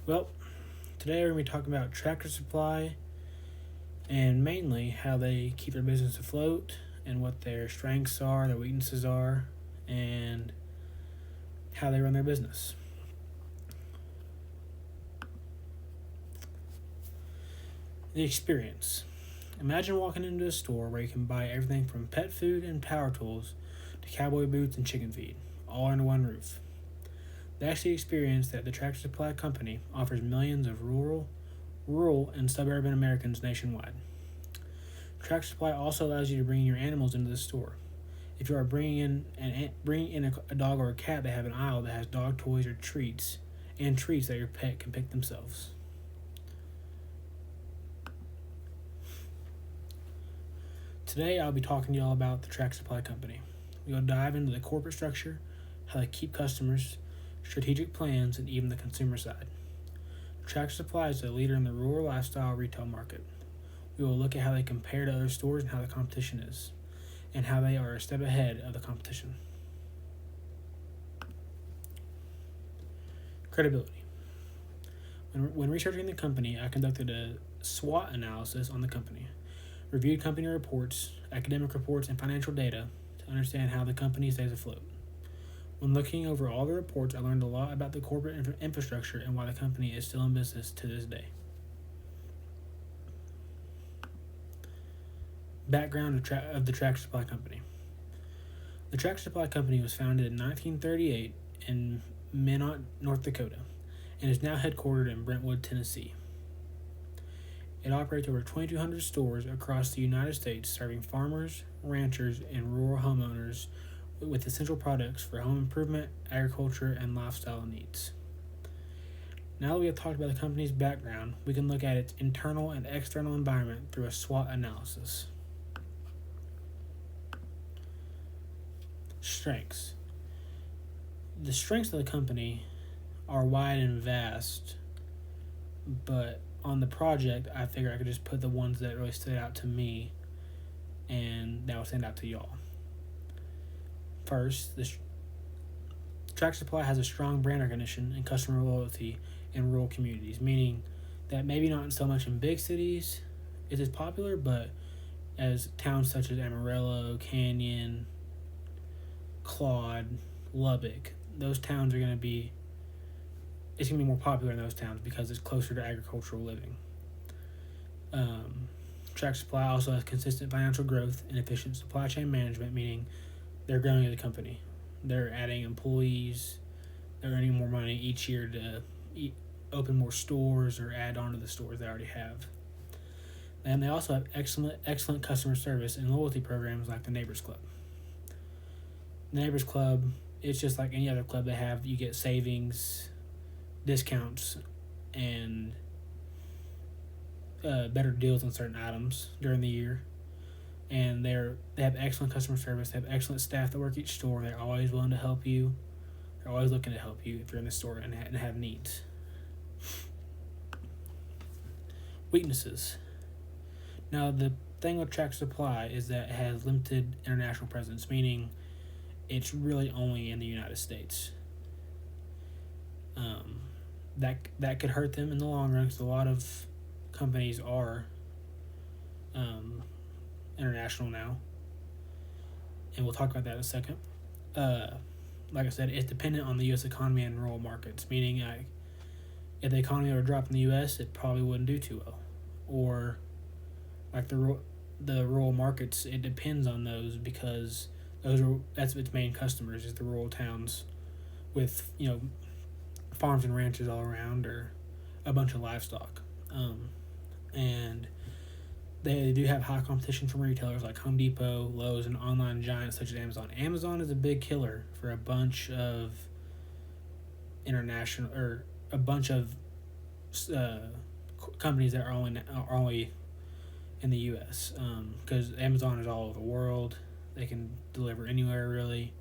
Well, today we're going to be talking about Tractor Supply and mainly how they keep their business afloat and what their strengths are, their weaknesses are, and how they run their business. The experience. Imagine walking into a store where you can buy everything from pet food and power tools to cowboy boots and chicken feed, all under one roof. That's the experience that the Tractor Supply Company offers millions of rural, and suburban Americans nationwide. Tractor Supply also allows you to bring your animals into the store. If you are bringing in a dog or a cat, they have an aisle that has dog toys or treats that your pet can pick themselves. Today I'll be talking to y'all about the Tractor Supply Company. We'll dive into the corporate structure, how they keep customers, strategic plans, and even the consumer side. Tractor Supply is a leader in the rural lifestyle retail market. We will look at how they compare to other stores and how the competition is, and how they are a step ahead of the competition. Credibility. When researching the company, I conducted a SWOT analysis on the company, reviewed company reports, academic reports, and financial data to understand how the company stays afloat. When looking over all the reports, I learned a lot about the corporate infrastructure and why the company is still in business to this day. Background of the Tractor Supply Company. The Tractor Supply Company was founded in 1938 in Minot, North Dakota, and is now headquartered in Brentwood, Tennessee. It operates over 2,200 stores across the United States, serving farmers, ranchers, and rural homeowners with essential products for home improvement, agriculture, and lifestyle needs. Now that we have talked about the company's background, we can look at its internal and external environment through a SWOT analysis. Strengths. The strengths of the company are wide and vast, but on the project, I figure I could just put the ones that really stood out to me and that will stand out to y'all. First, the Tractor Supply has a strong brand recognition and customer loyalty in rural communities, meaning that maybe not so much in big cities it is popular, but as towns such as Amarillo, Canyon, Claude, Lubbock, those towns are going to be, it's going to be more popular in those towns because it's closer to agricultural living. Tractor Supply also has consistent financial growth and efficient supply chain management, meaning they're growing as a company. They're adding employees. They're earning more money each year to open more stores or add on to the stores they already have. And they also have excellent customer service and loyalty programs like the Neighbors Club. The Neighbors Club, it's just like any other club they have. You get savings, discounts, and better deals on certain items during the year. And they have excellent customer service. They have excellent staff that work each store. They're always willing to help you. They're always looking to help you if you're in the store and have needs. Weaknesses. Now, the thing with Tractor Supply is that it has limited international presence, meaning it's really only in the United States. That could hurt them in the long run because a lot of companies are international now, and we'll talk about that in a second. Like I said, it's dependent on the U.S. economy and rural markets, meaning if the economy were to drop in the U.S., it probably wouldn't do too well. Or like the rural markets, it depends on those because that's its main customers is the rural towns with farms and ranches all around or a bunch of livestock, and they do have high competition from retailers like Home Depot, Lowe's, and online giants such as Amazon. Amazon is a big killer for a bunch of international or a bunch of companies that are only in the U.S. Because Amazon is all over the world. They can deliver anywhere really,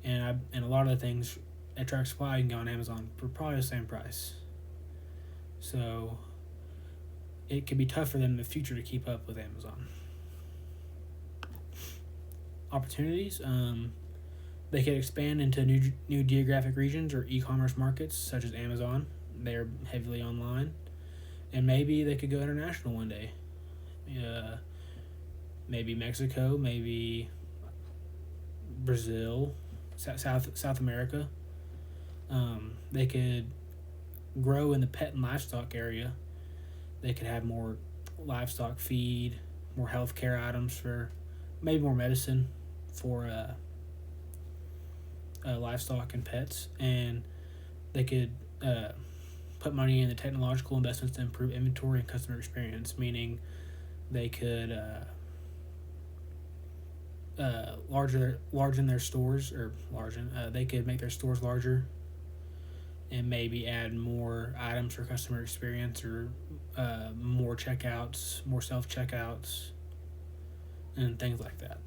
and a lot of the things at Tractor Supply you can go on Amazon for probably the same price. So it could be tough for them in the future to keep up with Amazon. Opportunities. They could expand into new geographic regions or e-commerce markets such as Amazon. they're heavily online, and maybe they could go international one day. Maybe Mexico, maybe Brazil, South America. They could grow in the pet and livestock area. They could have more livestock feed, more healthcare items for, maybe more medicine for livestock and pets, and they could put money in the technological investments to improve inventory and customer experience. Meaning, they could largen their stores, or they could make their stores larger and maybe add more items for customer experience, or more checkouts, more self checkouts, and things like that.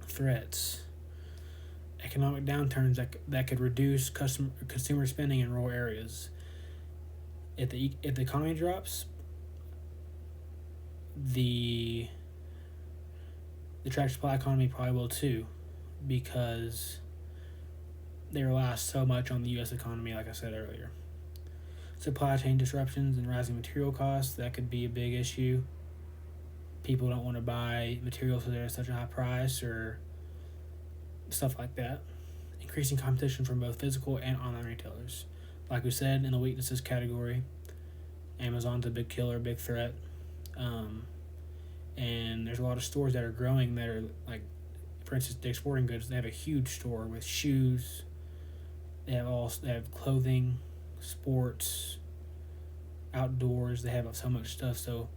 Threats: economic downturns that could reduce consumer spending in rural areas. If the economy drops, the tractor supply economy probably will too, because they rely so much on the U.S. economy, like I said earlier. Supply chain disruptions and rising material costs, that could be a big issue. People don't want to buy materials because they're at such a high price, or stuff like that. Increasing competition from both physical and online retailers. Like we said, in the weaknesses category, Amazon's a big killer, big threat. And there's a lot of stores that are growing that are, like, for instance, Dick's Sporting Goods. They have a huge store with shoes. They have clothing, sports, outdoors. They have so much stuff. So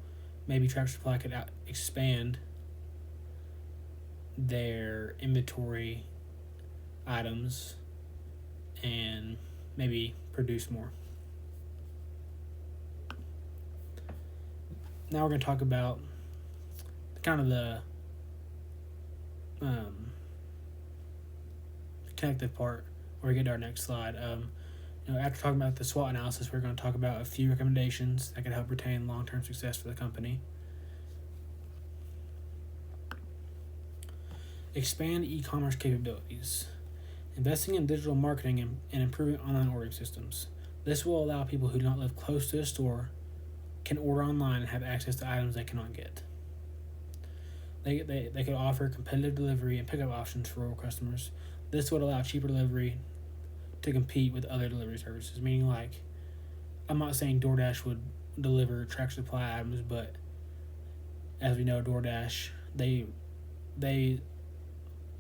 maybe Tractor Supply could expand their inventory items and maybe produce more. Now we're going to talk about kind of the connective part, where we get to our next slide. After talking about the SWOT analysis, we're going to talk about a few recommendations that can help retain long-term success for the company. Expand e-commerce capabilities. Investing in digital marketing and improving online ordering systems. This will allow people who do not live close to a store can order online and have access to items they cannot get. They could offer competitive delivery and pickup options for rural customers. This would allow cheaper delivery to compete with other delivery services. Meaning, like, I'm not saying DoorDash would deliver Tractor Supply items, but as we know, DoorDash, they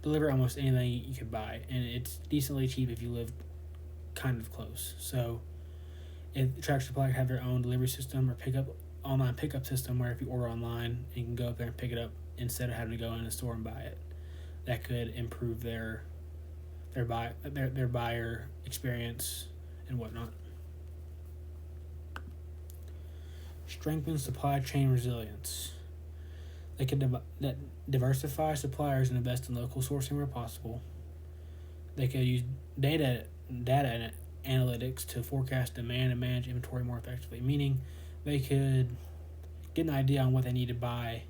deliver almost anything you could buy, and it's decently cheap if you live kind of close. So if Tractor Supply could have their own delivery system or online pickup system, where if you order online, you can go up there and pick it up instead of having to go in the store and buy it. That could improve their buyer experience and whatnot. Strengthen supply chain resilience. They could diversify suppliers and invest in local sourcing where possible. They could use data analytics to forecast demand and manage inventory more effectively. Meaning, they could get an idea on what they need to buy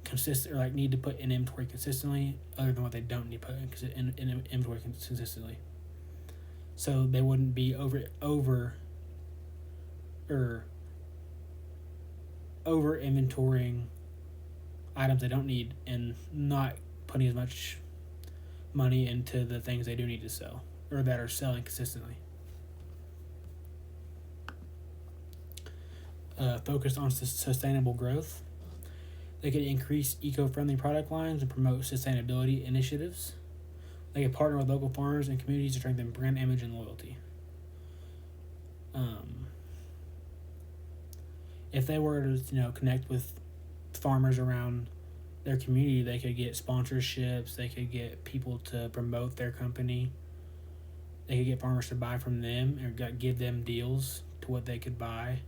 consistent, or like need to put in inventory consistently, other than what they don't need to put in inventory consistently. So they wouldn't be over inventorying items they don't need and not putting as much money into the things they do need to sell, or that are selling consistently. Focused on sustainable growth. They could increase eco-friendly product lines and promote sustainability initiatives. They could partner with local farmers and communities to strengthen brand image and loyalty. If they were to connect with farmers around their community, they could get sponsorships. They could get people to promote their company. They could get farmers to buy from them, or give them deals to what they could buy.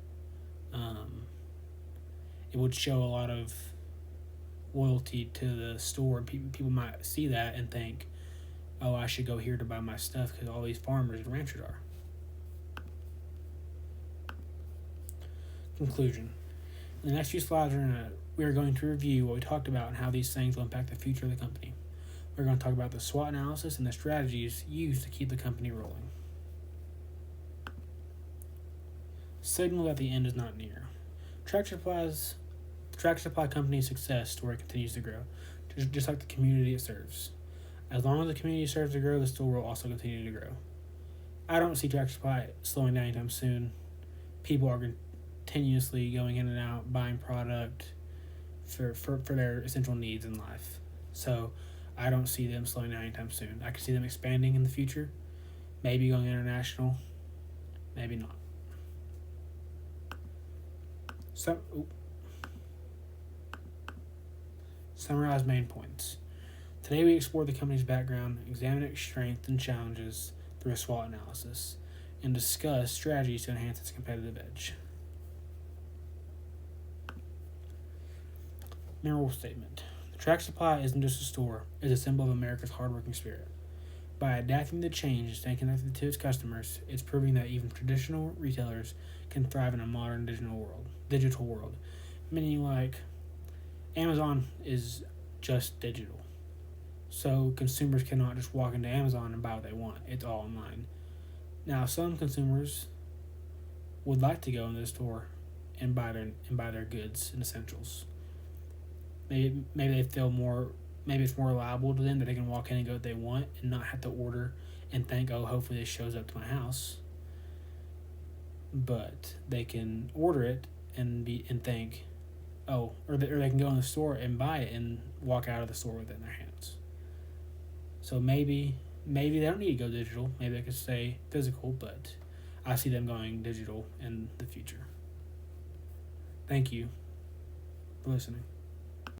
It would show a lot of loyalty to the store, and people might see that and think, oh, I should go here to buy my stuff because all these farmers and ranchers are. Conclusion. In the next few slides, we are going to review what we talked about and how these things will impact the future of the company. We're going to talk about the SWOT analysis and the strategies used to keep the company rolling. signal that the end is not near. Tractor Supply Company's success story continues to grow, just like the community it serves. As long as the community serves to grow, the store will also continue to grow. I don't see Tractor Supply slowing down anytime soon. People are continuously going in and out, buying product for their essential needs in life. So I don't see them slowing down anytime soon. I can see them expanding in the future, maybe going international, maybe not. So, summarize main points. Today we explored the company's background, examined its strengths and challenges through a SWOT analysis, and discussed strategies to enhance its competitive edge. Moral statement. The Tractor Supply isn't just a store, it's a symbol of America's hardworking spirit. By adapting to change and staying connected to its customers, it's proving that even traditional retailers can thrive in a modern digital world. Meaning, like, Amazon is just digital. So consumers cannot just walk into Amazon and buy what they want. It's all online. Now, some consumers would like to go into the store and buy their goods and essentials. Maybe they feel more. Maybe it's more reliable to them that they can walk in and get what they want and not have to order and think, oh, hopefully this shows up to my house. But they can order it and think, oh, or they can go in the store and buy it and walk out of the store with it in their hands. So maybe they don't need to go digital. Maybe they could stay physical, but I see them going digital in the future. Thank you for listening.